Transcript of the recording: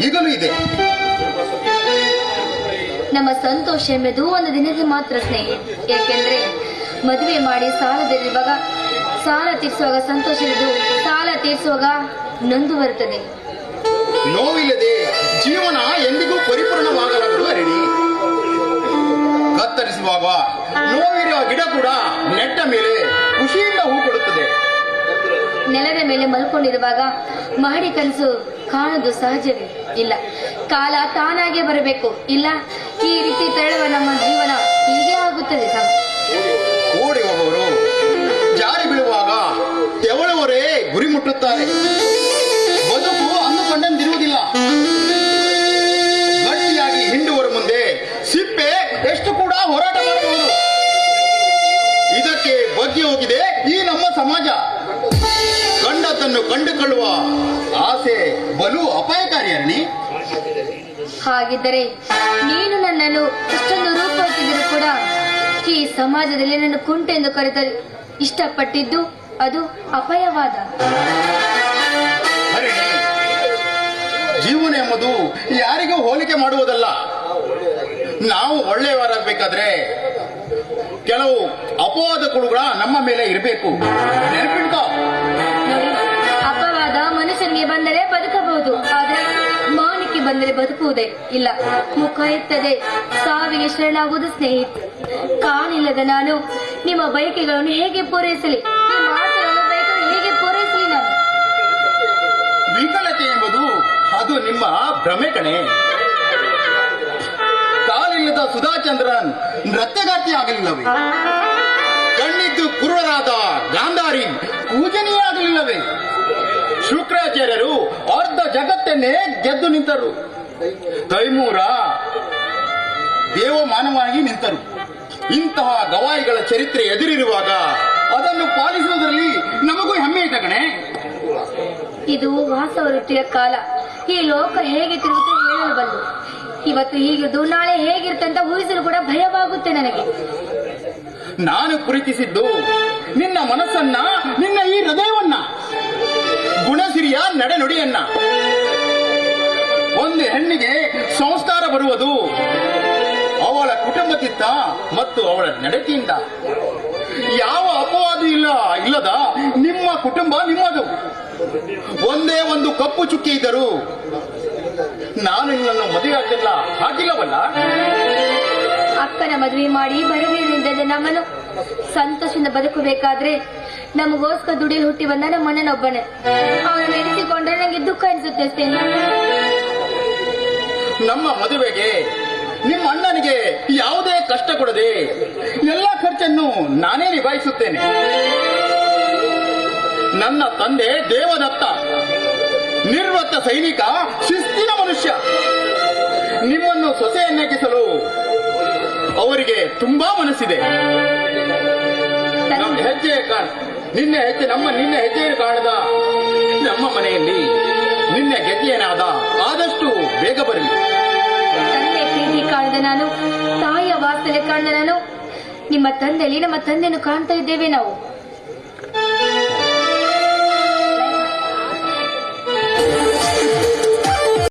ಈಗಲೂ ಇದೆ. ನಮ್ಮ ಸಂತೋಷ ಎಂಬುದು ಒಂದು ದಿನದ ಮಾತ್ರ ಸ್ನೇಹಿ. ಏಕೆಂದ್ರೆ ಮದುವೆ ಮಾಡಿ ಸಾಲದಲ್ಲಿರುವಾಗ ಸಾಲ ತೀರಿಸುವಾಗ ಸಂತೋಷವಿದ್ದು ಸಾಲ ತೀರಿಸುವಾಗ ನೊಂದು ಬರುತ್ತದೆ. ನೋವಿಲ್ಲದೆ ಜೀವನ ಎಂದಿಗೂ ಪರಿಪೂರ್ಣವಾಗಲಾರದು ಹರಿಣಿ. ಕತ್ತರಿಸುವಾಗ ನೋವಿರುವ ಗಿಡ ಕೂಡ ನೆಟ್ಟ ಮೇಲೆ ಖುಷಿಯಿಂದ ಹೂ ಕೊಡುತ್ತದೆ. ನೆಲದ ಮೇಲೆ ಮಲ್ಕೊಂಡಿರುವಾಗ ಮಾಡಿ ಕನಸು ಕಾಣುವುದು ಸಹಜವೇ? ಇಲ್ಲ, ಕಾಲ ತಾನಾಗೆ ಬರಬೇಕು. ಇಲ್ಲ, ಈ ರೀತಿ ತೆರಳುವ ನಮ್ಮ ಜೀವನ ಹೀಗೆ ಆಗುತ್ತದೆ. ಓಡಿ ಹೋಗುವವರು ಜಾರಿ ಬೀಳುವಾಗ ತೆವಳುವವರೇ ಗುರಿ ಮುಟ್ಟುತ್ತಾರೆ. ಬದುಕು ಅಂದುಕೊಂಡಂತಿರುವುದಿಲ್ಲ. ಗಟ್ಟಿಯಾಗಿ ಹಿಂಡುವರ ಮುಂದೆ ಸಿಪ್ಪೆ ಎಷ್ಟು ಕೂಡ ಹೋರಾಟ ಮಾಡಬಹುದು. ಇದಕ್ಕೆ ಬಗ್ಗಿ ಹೋಗಿದೆ ಈ ನಮ್ಮ ಸಮಾಜ. ಕಂಡದ್ದನ್ನು ಕಂಡುಕೊಳ್ಳುವ ಆಸೆ ಬಲು ಅಪಾಯಕಾರಿ ಅರ್ಣಿ. ಹಾಗಿದ್ದರೆ ನೀನು ನನ್ನನ್ನು ಇಷ್ಟೊಂದು ರೂಪಿಸಿದರೂ ಕೂಡ ಈ ಸಮಾಜದಲ್ಲಿ ನನ್ನ ಕುಂಟೆಂದು ಕರೆತರು ಇಷ್ಟಪಟ್ಟಿದ್ದು ಅದು ಅಪಾಯವಾದ. ಜೀವನ ಎಂಬುದು ಯಾರಿಗೂ ಹೋಲಿಕೆ ಮಾಡುವುದಲ್ಲ. ನಾವು ಒಳ್ಳೆಯವರಾಗಬೇಕಾದ್ರೆ ಕೆಲವು ಅಪವಾದಗಳು ಕೂಡ ನಮ್ಮ ಮೇಲೆ ಇರಬೇಕು. ನೆನಪಿಟ್ಕೋ. ಅಪವಾದ ಮನುಷ್ಯನಿಗೆ ಬಂದರೆ ಬದುಕಬಹುದು, ಆದರೆ ಮಾನಕ್ಕೆ ಬಂದರೆ ಬದುಕುವುದೇ ಇಲ್ಲ. ಮುಖ ಎತ್ತದೆ ಸಾವಿಗೆ ಶರಣಾಗುವುದು ಸ್ನೇಹಿತ. ಕಾಣಿಲ್ಲದ ನಾನು ನಿಮ್ಮ ಬಯಕೆಗಳನ್ನು ಹೇಗೆ ಪೂರೈಸಲಿ? ನಿಮ್ಮ ಆಸೆಗಳನ್ನು ಬಯಕೆಗಳನ್ನು ಹೇಗೆ ಪೂರೈಸಲಿ? ನಾನು ವಿಕಲತೆ ಎಂಬುದು ಅದು ನಿಮ್ಮ ಭ್ರಮೆ ಕಣೆ. ಕಾಲಿಲ್ಲದ ಸುಧಾಚಂದ್ರನ್ ನೃತ್ಯಗಾರ್ತಿ ಆಗಲಿಲ್ಲವೇ? ಕಣ್ಣಿದ್ದು ಕುರುಡರಾದ ಗಾಂಧಾರಿ ಪೂಜನೀಯ ಆಗಲಿಲ್ಲವೇ? ಶುಕ್ರಾಚಾರ್ಯರು ಅರ್ಧ ಜಗತ್ತನ್ನೇ ಗೆದ್ದು ನಿಂತರು. ತೈಮೂರ ದೇವಮಾನವಾಗಿ ನಿಂತರು. ಇಂತಹ ಗವಾಯಿಗಳ ಚರಿತ್ರೆ ಎದುರಿರುವಾಗ ಅದನ್ನು ಪಾಲಿಸುವುದರಲ್ಲಿ ನಮಗೂ ಹೆಮ್ಮೆ ಇದೆ ಕಣೆ. ಇದು ವಾಸವ ವೃತ್ತಿಯ ಕಾಲ. ಈ ಲೋಕ ಹೇಗೆ ತಿರುಗುತ್ತೆ ಹೇಳಲು ಬಲ್ಲು. ಇವತ್ತು ಹೀಗಿದ್ದು ನಾಳೆ ಹೇಗಿರುತ್ತೆ ಅಂತ ಊಹಿಸಲು ಕೂಡ ಭಯವಾಗುತ್ತೆ ನನಗೆ. ನಾನು ಪ್ರೀತಿಸಿದ್ದು ನಿನ್ನ ಮನಸ್ಸನ್ನ, ನಿನ್ನ ಈ ಹೃದಯವನ್ನ, ಗುಣಸಿರಿಯ ನಡೆನುಡಿಯನ್ನ. ಒಂದು ಹೆಣ್ಣಿಗೆ ಸಂಸ್ಕಾರ ಬರುವುದು ಅವಳ ಕುಟುಂಬದಿಂದ ಮತ್ತು ಅವಳ ನಡತೆಯಿಂದ. ಯಾವ ಅಪವಾದ ಇಲ್ಲದ ನಿಮ್ಮ ಕುಟುಂಬ ನಿಮ್ಮದು. ಒಂದೇ ಒಂದು ಕಪ್ಪು ಚುಕ್ಕಿ ಇದ್ದರೂ ನಾನು ನಿನ್ನನ್ನು ಮದುವೆ ಆಗಿಲ್ಲವಲ್ಲ. ಅಕ್ಕನ ಮದುವೆ ಮಾಡಿ ಬಡವಿನಿಂದ ನಮ್ಮನ್ನು ಸಂತೋಷದಿಂದ ಬದುಕಬೇಕಾದ್ರೆ ನಮಗೋಸ್ಕರ ದುಡಿಯಲು ಹುಟ್ಟಿ ಬಂದ ನಮ್ಮ ಅಣ್ಣನೊಬ್ಬನೇ. ಅವನು ನೆನೆಸಿಕೊಂಡ್ರೆ ನನಗೆ ದುಃಖ ಅನಿಸುತ್ತೆ. ನಮ್ಮ ಮದುವೆಗೆ ನಿಮ್ಮ ಅಣ್ಣನಿಗೆ ಯಾವುದೇ ಕಷ್ಟ ಕೊಡದೆ ಎಲ್ಲ ಖರ್ಚನ್ನು ನಾನೇ ನಿಭಾಯಿಸುತ್ತೇನೆ. ನನ್ನ ತಂದೆ ದೇವದತ್ತ, ನಿರ್ವತ್ತ ಸೈನಿಕ, ಶಿಸ್ತಿನ ಮನುಷ್ಯ. ನಿಮ್ಮನ್ನು ಸೊಸೆಯನ್ನಾಗಿಸಲು ಅವರಿಗೆ ತುಂಬಾ ಮನಸ್ಸಿದೆ. ನಮ್ಮ ಹೆಜ್ಜೆ ನಿನ್ನೆ ಹೆಜ್ಜೆಯನ್ನು ಕಾಣದ ನಮ್ಮ ಮನೆಯಲ್ಲಿ ನಿನ್ನೆ ಗೆಜ್ಜೆಯನಾದ ಆದಷ್ಟು ಬೇಗ ಬರಲಿ. ತಂದೆ ಪ್ರೀತಿ ಕಾಣದ ನಾನು, ತಾಯಿಯ ವಾತ್ಸಲ್ಯ ಕಾಣದ ನಾನು, ನಿಮ್ಮ ತಂದೆಯಲ್ಲಿ ನಮ್ಮ ತಂದೆಯನ್ನು ಕಾಣ್ತಾ ಇದ್ದೇವೆ ನಾವು.